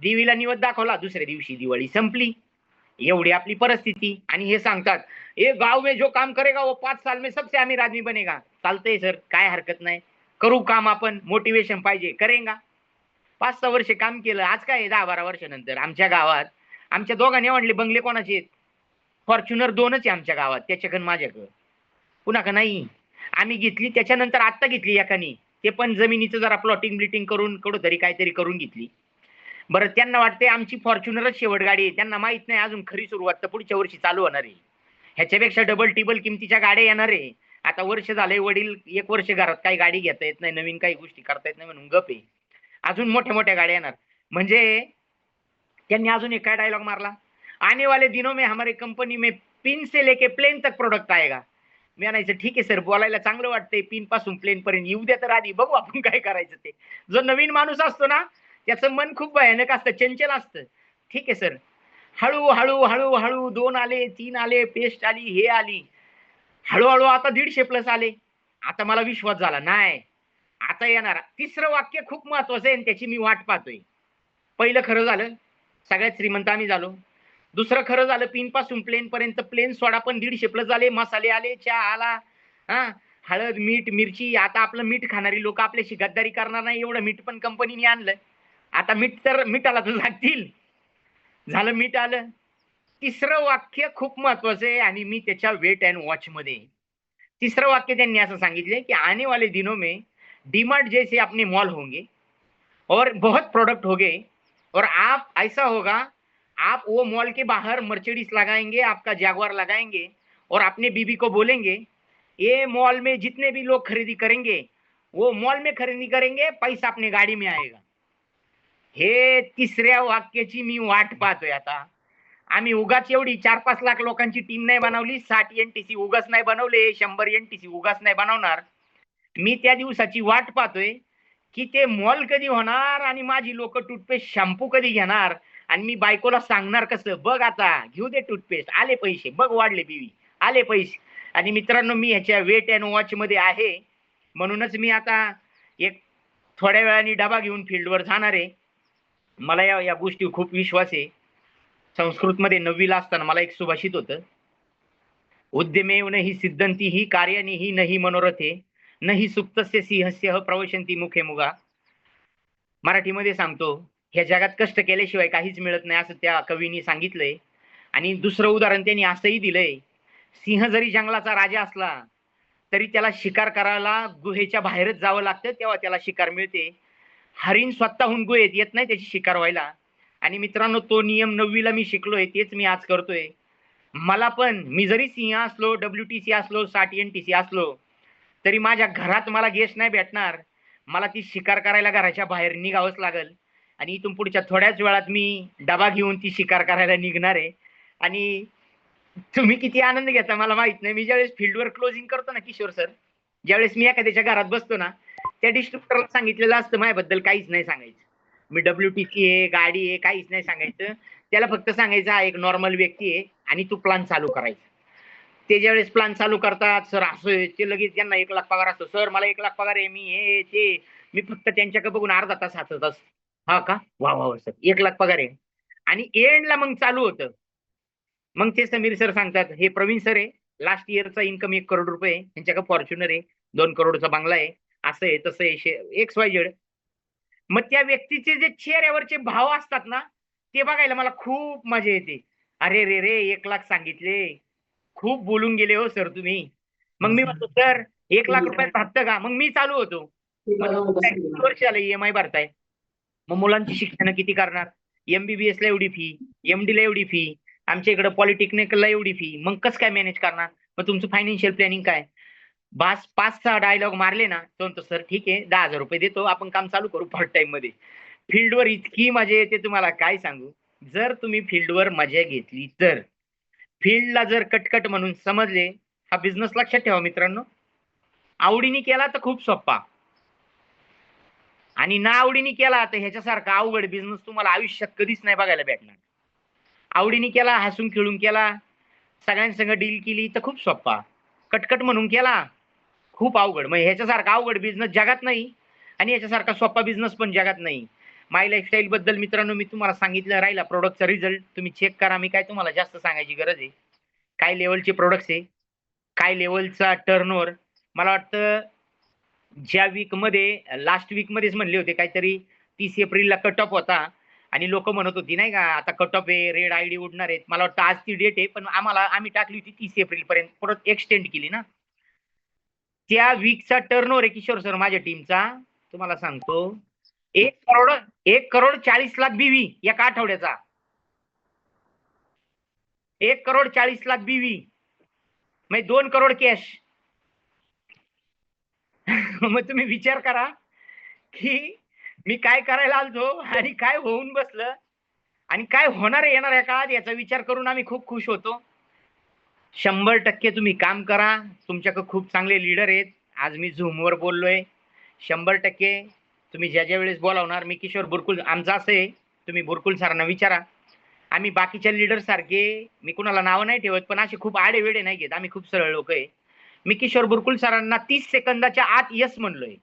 देवीला निवद दाखवला, दुसऱ्या दिवशी दिवाळी संपली. एवढी आपली परिस्थिती. आणि हे सांगतात, "ए गाव में जो काम करेगा वो 5 साल में सबसे अमीर आदमी बनेगा." चालतंय सर, काय हरकत नाही. करू काम आपण, मोटिवेशन पाहिजे, करेंगा. 5-6 वर्ष काम केलं. आज काय 10-12 वर्षानंतर आमच्या गावात आमच्या दोघांनी वाढले बंगले कोणाचे आहेत? फॉर्च्युनर 2च आहे आमच्या गावात, त्याच्याकडं माझ्याकडं. कुणाकडं नाही. आम्ही घेतली त्याच्यानंतर आत्ता घेतली एकानी. ते पण जमिनीचं जरा प्लॉटिंग ब्लिटिंग करून कुठेतरी काहीतरी करून घेतली. बरं त्यांना वाटते आमची फॉर्च्युनरच शेवट गाडी आहे. त्यांना माहित नाही अजून खरी सुरुवात तर पुढच्या वर्षी चालू होणार आहे. ह्याच्यापेक्षा डबल टिबल किमतीच्या गाड्या येणार आहे. आता वर्ष झालंय वडील 1 वर्ष घरात काही गाडी घेता येत नाही, नवीन काही गोष्टी करता येत नाही म्हणून गप आहे. अजून मोठ्या-मोठ्या गाड्या येणार. म्हणजे त्यांनी अजून एक काय डायलॉग मारला, "आने वाले दिनों में हमारी कंपनी में पिन से लेके प्लेन तक प्रोडक्ट आएगा." मी म्हणायचं ठीक आहे सर, बोलायला चांगलं वाटतंय, पिन पासून प्लेन पर्यंत येऊ द्या तर आधी बघू आपण काय करायचं ते. जो नवीन माणूस असतो ना, त्याचं मन खूप भयानक असतं, चंचल असतं. ठीक आहे सर. हळू-हळू, हळू-हळू 2 आले, 3 आले, पेस्ट आली, हे आली. हळू-हळू आता 150 प्लस आले. आता मला विश्वास झाला. नाही, आता येणार. तिसरं वाक्य खूप महत्वाचं आहे आणि त्याची मी वाट पाहतोय. पहिलं खरं झालं, सगळ्यात श्रीमंत आम्ही झालो. दुसरं खरं झालं, पिनपासून प्लेनपर्यंत प्लेन सोडा पण 150 प्लस झाले. मसाले आले, चहा आला, हां, हळद, मीठ, मिरची. आता आपलं मीठ खाणारी लोकं आपल्याशी गद्दारी करणार नाही, एवढं मीठ पण कंपनीने आणलं. आता मीठ तर मिठाला तर जातील. झालं मीठ आलं. तिसरं वाक्य खूप महत्वाचं आहे आणि मी त्याच्या वेट अँड वॉचमध्ये. तिसरं वाक्य त्यांनी असं सांगितलंय, की "आने वाले दिनों में डीमार्ट जैसे अपने मॉल होंगे और बहुत प्रोडक्ट होंगे और आप ऐसा होगा, आप वो मॉल के बाहर मर्सिडीज लगाएंगे, आपका जैगुआर लगाएंगे और अपने बीवी को बोलेंगे, ये मॉल में जितने भी लोग खरीदी करेंगे, वो मॉल में खरीदी करेंगे, पैसा अपने गाडी में आएगा." हे तिसऱ्या वाक्याची मी वाट पाहतोय आता. आम्ही उगाच एवढी 4-5 लाख लोकांची टीम नाही बनवली. 60 एनटीसी उगाच नाही बनवले, 100 एनटीसी उगाच नाही बनवणार. मी त्या दिवसाची वाट पाहतोय, की ते मॉल कधी होणार आणि माझी लोकं टूथपेस्ट, शॅम्पू कधी घेणार आणि मी बायकोला सांगणार कसं, "बघ आता घेऊ दे टूथपेस्ट, आले पैसे, बघ वाढले बीवी, आले पैसे." आणि मित्रांनो मी ह्याच्या वेट अँड वॉचमध्ये आहे. म्हणूनच मी आता एक थोड्या वेळाने डबा घेऊन फील्डवर जाणार आहे. मला या या गोष्टीवर खूप विश्वास आहे. संस्कृतमध्ये 9वीला असताना मला एक सुभाषित होतं. "उद्यमेव न हि सिद्धंती हि कार्याणि हि न हि मनोरथे, न हि सुप्तस्य सिंहस्य प्रविशन्ति मुखे मुगा." मराठीमध्ये सांगतो, ह्या जगात कष्ट केल्याशिवाय काहीच मिळत नाही असं त्या कवीनी सांगितलंय. आणि दुसरं उदाहरण त्यांनी असंही दिलंय, सिंह जरी जंगलाचा राजा असला, तरी त्याला शिकार करायला गुहेच्या बाहेरच जावं लागतं, तेव्हा त्याला शिकार मिळते. हरीण स्वतःहून गुहेत येत नाही त्याची शिकार व्हायला. आणि मित्रांनो तो नियम 9वीला मी शिकलोय, तेच मी आज करतोय. मला पण मी जरी सिंह असलो, WTC असलो, 60 NTC असलो, तरी माझ्या घरात मला गेस्ट नाही भेटणार. मला ती शिकार करायला घराच्या बाहेर निघावंच लागेल. आणि इथून पुढच्या थोड्याच वेळात मी डबा घेऊन ती शिकार करायला निघणार आहे. आणि तुम्ही किती आनंद घेता मला माहित नाही. मी ज्यावेळेस फील्डवर क्लोजिंग करतो ना किशोर सर, ज्यावेळेस मी एखाद्याच्या घरात बसतो ना, त्या डिस्ट्रिब्युटरला सांगितलेलं असतं माझ्याबद्दल काहीच नाही सांगायचं. मी WTC आहे, गाडी आहे, काहीच नाही सांगायचं. त्याला फक्त सांगायचं हा एक नॉर्मल व्यक्ती आहे आणि तू प्लॅन चालू करायचा. ते ज्यावेळेस प्लॅन चालू करतात, "सर असं आहे." ते लगेच त्यांना 1,00,000 पगार असतो. "सर मला 1,00,000 पगार आहे. मी हे, ते." मी फक्त त्यांच्याकडे बघून अर्धा तास हसत असतो. "हां का? वाह, वाह, वाह सर 1,00,000 पगार आहे." आणि एंडला मग चालू होतं. मग ते समीर सर सांगतात, "हे प्रवीण सर आहे. लास्ट इयरचा इन्कम 1 करोड रुपये आहे. त्यांच्याकडे फॉर्च्युनर आहे. 2 करोडचा बंगला आहे. असं आहे, तसं आहे, XYZ." मग त्या व्यक्तीचे जे चेहऱ्यावरचे भाव असतात ना, ते बघायला मला खूप मजा येते. "अरे रे रे! 1,00,000 सांगितले. खूप बोलून गेले हो सर तुम्ही." मग मी म्हणतो, "सर ₹1,00,000 भागतं का?" मग मी चालू होतो. "मग काय किती वर्ष झालं EMI भरताय? मग मुलांची शिक्षण किती करणार? MBBSला एवढी फी, MDला एवढी फी, आमच्या इकडं पॉलिटेक्निकला एवढी फी. मग कसं काय मॅनेज करणार? मग तुमचं फायनान्शियल प्लॅनिंग काय?" बास 5-6 डायलॉग मारले ना, तो म्हणतो, "सर ठीक आहे, ₹10,000 देतो. आपण काम चालू करू पार्ट टाईममध्ये." फील्डवर इतकी मजा येते तुम्हाला काय सांगू. जर तुम्ही फील्डवर मजा घेतली तर. फील्डला जर कटकट म्हणून समजले, हा बिझनेस लक्षात ठेवा मित्रांनो. आवडीने केला तर खूप सोप्पा आणि ना आवडीने केला तर ह्याच्यासारखा अवघड बिझनेस तुम्हाला आयुष्यात कधीच नाही बघायला भेटणार. आवडीने केला, हसून खेळून केला, सगळ्यांसंग डील केली तर खूप सोप्पा. कटकट म्हणून केला, खूप अवघड. मग ह्याच्यासारखा अवघड बिझनेस जगात नाही आणि ह्याच्यासारखा सोपा बिझनेस पण जगात नाही. माय लाईफस्टाईल बद्दल मित्रांनो मी तुम्हाला सांगितलं राहिला प्रोडक्टचा रिझल्ट तुम्ही चेक करा. मी काय तुम्हाला जास्त सांगायची गरज आहे. काय लेव्हलचे प्रोडक्ट्स आहे, काय लेव्हलचा टर्नओव्हर. मला वाटतं ज्या वीकमध्ये लास्ट वीकमध्येच म्हणले होते काहीतरी 30 एप्रिलला कट ऑफ होता आणि लोक म्हणत होती नाही का आता कट ऑफ आहे, रेड आयडी उडणार आहेत. मला वाटतं आज ती डेट आहे, पण आम्ही टाकली होती 30 एप्रिल पर्यंत, परत एक्सटेंड केली ना. त्या वीकचा टर्नओव्हर आहे किशोर सर माझ्या टीमचा, तुम्हाला सांगतो 1 करोड 40 लाख बीवी एका आठवड्याचा. 1 करोड 40 लाख बीवी म्हणजे 2 करोड कॅश. मग तुम्ही विचार करा की मी काय करायला आलतो आणि काय होऊन बसलं आणि काय होणार आहे येणाऱ्या काळात याचा विचार करून आम्ही खूप खुश होतो. 100% तुम्ही काम करा. तुमच्याकडे खूप चांगले लीडर आहेत. आज मी झूमवर बोललोय. 100% तुम्ही ज्या वेळेस बोलावणार मी किशोर बुरकुल आमचं असं आहे, तुम्ही बुरकुल सरांना विचारा. आम्ही बाकीच्या लीडर सारखे मी कुणाला नाव नाही ठेवत, पण असे खूप आडेवेडे नाही घेत. आम्ही खूप सरळ लोक आहे. मी किशोर बुरकुल सरांना 30 सेकंदाच्या आत यस म्हणलोय.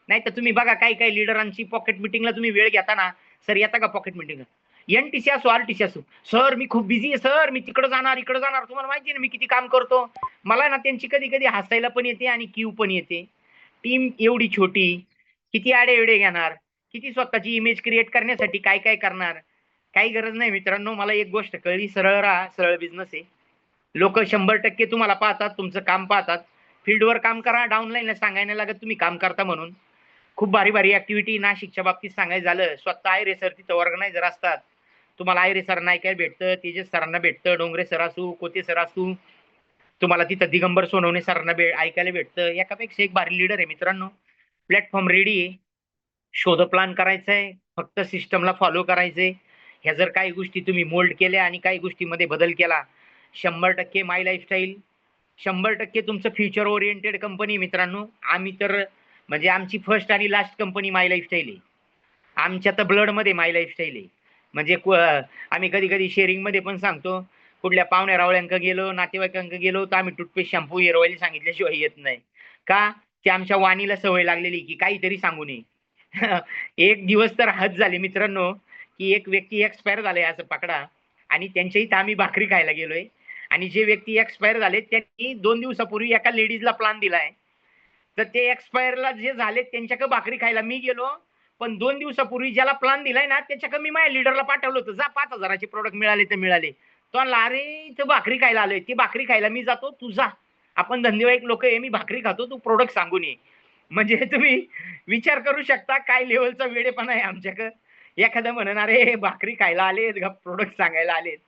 नाही तर तुम्ही बघा काही लीडरांची पॉकेट मिटिंगला तुम्ही वेळ घेता ना, सर येता का पॉकेट मिटिंगला? एनटीसी असो आरटीसी असो, सर मी खूप बिझी आहे सर, मी तिकडे जाणार इकडे जाणार. तुम्हाला माहिती आहे ना मी किती काम करतो. मला ना त्यांची कधी कधी हसायला पण येते आणि क्यू पण येते. टीम एवढी छोटी, किती आडेवेडे घेणार, किती स्वतःची इमेज क्रिएट करण्यासाठी काय काय करणार. काही गरज नाही मित्रांनो. मला एक गोष्ट कळली, सरळ राहा, सरळ बिझनेस आहे. लोक 100% तुम्हाला पाहतात, तुमचं काम पाहतात. फील्डवर काम करा, डाऊनलाईनला सांगायला लागत तुम्ही काम करता म्हणून. खूप भारी भारी ऍक्टिव्हिटी नाशिकच्या बाबतीत सांगायचं झालं, स्वतः आयरे सर तिथं ऑर्गनायझर असतात. तुम्हाला आयरे सरांना ऐकायला भेटतं, तेजस सरांना भेटतं, डोंगरे सर असू, कोते सर असू, तुम्हाला तिथं दिगंबर सोनवणे सरांना ऐकायला भेटतं. एकापेक्षा एक भारी लीडर आहे मित्रांनो. प्लॅटफॉर्म रेडी आहे. शोध प्लान करायचा आहे, फक्त सिस्टमला फॉलो करायचंय. ह्या जर काही गोष्टी तुम्ही मोल्ड केल्या आणि काही गोष्टीमध्ये बदल केला, 100% माय लाईफस्टाईल 100% तुमचं फ्युचर ओरिएंटेड कंपनी मित्रांनो. आम्ही तर म्हणजे आमची फर्स्ट आणि लास्ट कंपनी माय लाईफस्टाईल आहे. आमच्या तर ब्लडमध्ये माय लाईफस्टाईल आहे. म्हणजे आम्ही कधी कधी शेअरिंगमध्ये पण सांगतो, कुठल्या पाहुण्या रावळ्यांक गेलो, नातेवाईकांक गेलो, तर आम्ही टूथपेस्ट शॅम्पू हेअर ऑइल सांगितल्याशिवाय येत नाही. का? ते आमच्या वाणीला सवय लागलेली की काहीतरी सांगू नये. एक दिवस तर हद झाली मित्रांनो, की एक व्यक्ती एक्सपायर झाले असं पकडा आणि त्यांच्या इथं आम्ही भाकरी खायला गेलोय आणि जे व्यक्ती एक्सपायर झाले त्यांनी 2 दिवसापूर्वी एका लेडीजला प्लान दिलाय. तर ते एक्सपायरला जे झाले त्यांच्याकडे भाकरी खायला मी गेलो, पण 2 दिवसापूर्वी ज्याला प्लान दिलाय ना त्याच्याकडे मी माझ्या लीडरला पाठवलं होतं, जा 5,000चे प्रोडक्ट मिळाले तर मिळाले. तो म्हणला अरे इथं भाकरी खायला आलोय, ती भाकरी खायला मी जातो, तू जा. आपण धंदेवाईक लोक आहे, मी भाकरी खातो, तू प्रोडक्ट सांगून ये. म्हणजे तुम्ही विचार करू शकता काय लेवलचा वेडेपणा आहे आमच्याकडे. एखादं म्हणून अरे भाकरी खायला आलेत का प्रोडक्ट सांगायला आलेत.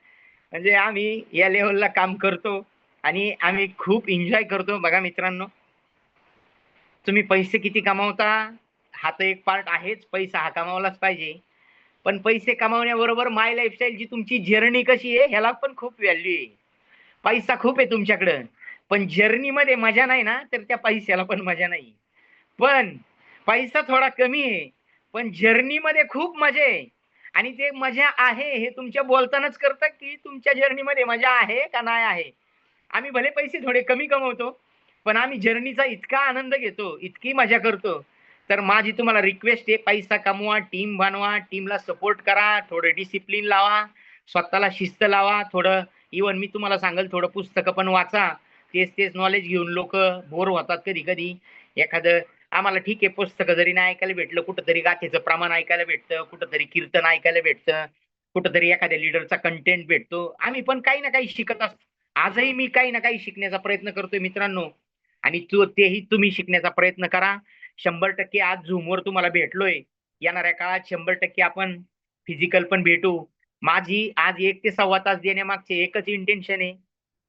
म्हणजे आम्ही या लेवलला काम करतो आणि आम्ही खूप एन्जॉय करतो. बघा मित्रांनो, तुम्ही पैसे किती कमावता हा तर एक पार्ट आहेच, पैसा हा कमावलाच पाहिजे. पण पैसे कमावण्याबरोबर माय लाईफस्टाईल जी तुमची जर्नी कशी आहे ह्याला पण खूप व्हॅल्यू आहे. पैसा खूप आहे तुमच्याकडं, पण जर्नीमध्ये मजा नाही ना, तर त्या पैशाला पण मजा नाही. पण पैसा थोडा कमी आहे, पण जर्नीमध्ये खूप मजा आहे. आणि ते मजा आहे हे तुमच्या बोलतानाच करतं की तुमच्या जर्नीमध्ये मजा आहे का नाही आहे. आम्ही भले पैसे थोडे कमी कमवतो, पण आम्ही जर्नीचा इतका आनंद घेतो, इतकी मजा करतो. तर माझी तुम्हाला रिक्वेस्ट आहे, पैसा कमवा, टीम बनवा, टीमला सपोर्ट करा, थोडं डिसिप्लिन लावा, स्वतःला शिस्त लावा. थोडं इव्हन मी तुम्हाला सांगेल थोडं पुस्तकं पण वाचा. तेच नॉलेज घेऊन लोक बोर होतात कधी कधी. एखादं आम्हाला ठीक आहे पुस्तकं जरी नाही ऐकायला भेटलं, कुठंतरी गाथेचं प्रमाण ऐकायला भेटतं, कुठंतरी कीर्तन ऐकायला भेटतं, कुठंतरी एखाद्या लीडरचा कंटेंट भेटतो. आम्ही पण काही ना काही शिकत असतो. आजही मी काही ना काही शिकण्याचा प्रयत्न करतोय मित्रांनो. आणि तेही तुम्ही शिकण्याचा प्रयत्न करा. 100% आज झूमवर तुम्हाला भेटलोय. येणाऱ्या काळात 100% आपण फिजिकल पण भेटू. माझी आज 1 ते सव्वा तास देण्यामागचे एकच इंटेन्शन आहे.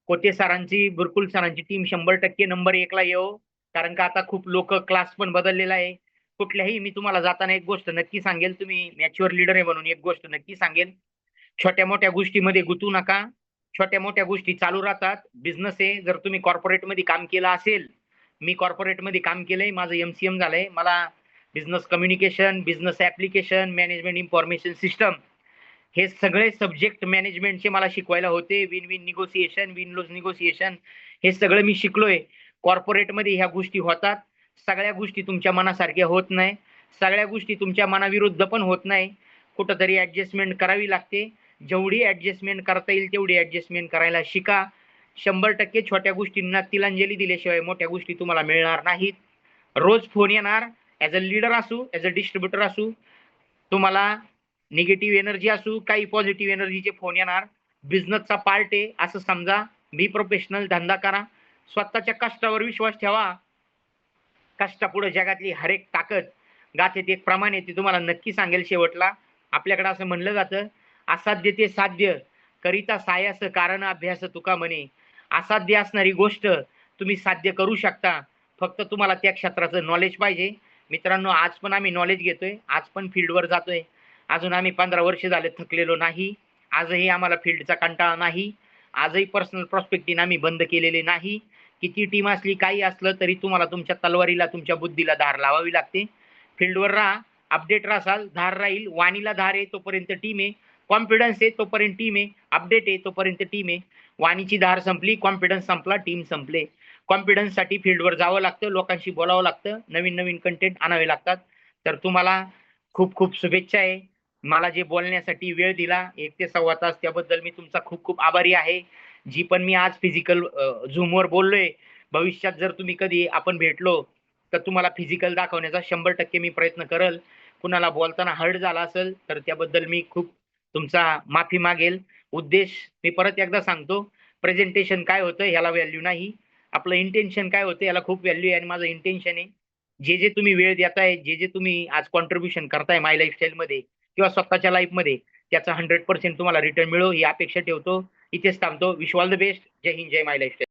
कोटे सरांची, बुरकुल सरांची टीम 100% नंबर 1 ला येवो. कारण का आता खूप लोक क्लास पण बदललेला आहे. कुठल्याही मी तुम्हाला जाताना एक गोष्ट नक्की सांगेल, तुम्ही मॅच्युअर लीडर आहे म्हणून एक गोष्ट नक्की सांगेल, छोट्या मोठ्या गोष्टीमध्ये गुंतू नका. छोट्या मोठ्या गोष्टी चालू राहतात. बिझनेस आहे. जर तुम्ही कॉर्पोरेटमध्ये काम केलं असेल, मी कॉर्पोरेटमध्ये काम केलंय, माझं MCM झालंय. मला business communication, business application, management information system हे सगळे सब्जेक्ट मॅनेजमेंटचे मला शिकवायला होते. Win win negotiation, win loose negotiation हे सगळं मी शिकलोय. कॉर्पोरेटमध्ये ह्या गोष्टी होतात. सगळ्या गोष्टी तुमच्या मनासारख्या होत नाही. सगळ्या गोष्टी तुमच्या मनाविरुद्ध पण होत नाही. कुठंतरी ऍडजस्टमेंट करावी लागते. जेवढी ऍडजस्टमेंट करता येईल तेवढी ऍडजस्टमेंट करायला शिका. 100% छोट्या गोष्टींना तिलांजली दिल्याशिवाय मोठ्या गोष्टी तुम्हाला मिळणार नाहीत. रोज फोन येणार, ऍज अ लीडर असू, ऍज अ डिस्ट्रीब्युटर असू, तुम्हाला निगेटिव्ह एनर्जी असू, काही पॉझिटिव्ह एनर्जीचे फोन येणार. बिझनेसचा पार्ट आहे असं समजा. बी प्रोफेशनल, धंदा करा, स्वतःच्या कष्टावर विश्वास ठेवा. कष्टापुढे जगातली हर एक ताकद गाथेत एक प्रमाण आहे, ती तुम्हाला नक्की सांगेल. शेवटला आपल्याकडे असं म्हणलं जातं, असाध्य ते साध्य करिता सायास कारण अभ्यास तुका म्हणे. असाध्य असणारी गोष्ट तुम्ही साध्य करू शकता, फक्त तुम्हाला त्या क्षेत्राचं नॉलेज पाहिजे. मित्रांनो, आज पण आम्ही नॉलेज घेतोय, आज पण फील्डवर जातोय. अजून आम्ही 15 वर्ष झाले थकलेलो नाही. आजही आम्हाला फील्डचा कंटाळा नाही. आजही पर्सनल प्रॉस्पेक्टिंग आम्ही बंद केलेले नाही. किती टीम असली, काही असलं तरी तुम्हाला तुमच्या तलवारीला, तुमच्या बुद्धीला धार लावावी लागते. फील्डवर राहा, अपडेट राहाल, धार राहील. वाणीला धार आहे तोपर्यंत टीम आहे, कॉन्फिडन्स आहे तोपर्यंत टीम आहे, अपडेट आहे तोपर्यंत टीम आहे. वाणीची धार संपली, कॉन्फिडन्स संपला, टीम संपले. कॉन्फिडन्स साठी फील्डवर जावं लागतं, लोकांशी बोलावं लागतं, नवीन नवीन कंटेंट आणावे लागतात. तर तुम्हाला खूप खूप शुभेच्छा आहे. मला जे बोलण्यासाठी वेळ दिला 1 ते सव्वा तास, त्याबद्दल मी तुमचा खूप खूप आभारी आहे. जी पण मी आज फिजिकल झूमवर बोललोय, भविष्यात जर तुम्ही कधी आपण भेटलो तर तुम्हाला फिजिकल दाखवण्याचा 100% मी प्रयत्न करेल. कुणाला बोलताना हर्ट झाला असेल तर त्याबद्दल मी खूप तुमचा माफी मागेल. उद्देश मी परत एकदा सांगतो, प्रेझेंटेशन काय होतं ह्याला व्हॅल्यू नाही. आपलं इंटेन्शन काय होतं याला खूप व्हॅल्यू आहे. आणि माझं इंटेन्शन आहे, जे जे तुम्ही वेळ देताय, जे जे तुम्ही आज कॉन्ट्रीब्युशन करताय माय लाईफस्टाईलमध्ये किंवा स्वतःच्या लाईफमध्ये, त्याचा 100% तुम्हाला रिटर्न मिळो ही अपेक्षा ठेवतो. इथेच थांबतो. Wish all the best. जय हिंद, जय माय लाईफस्टाईल.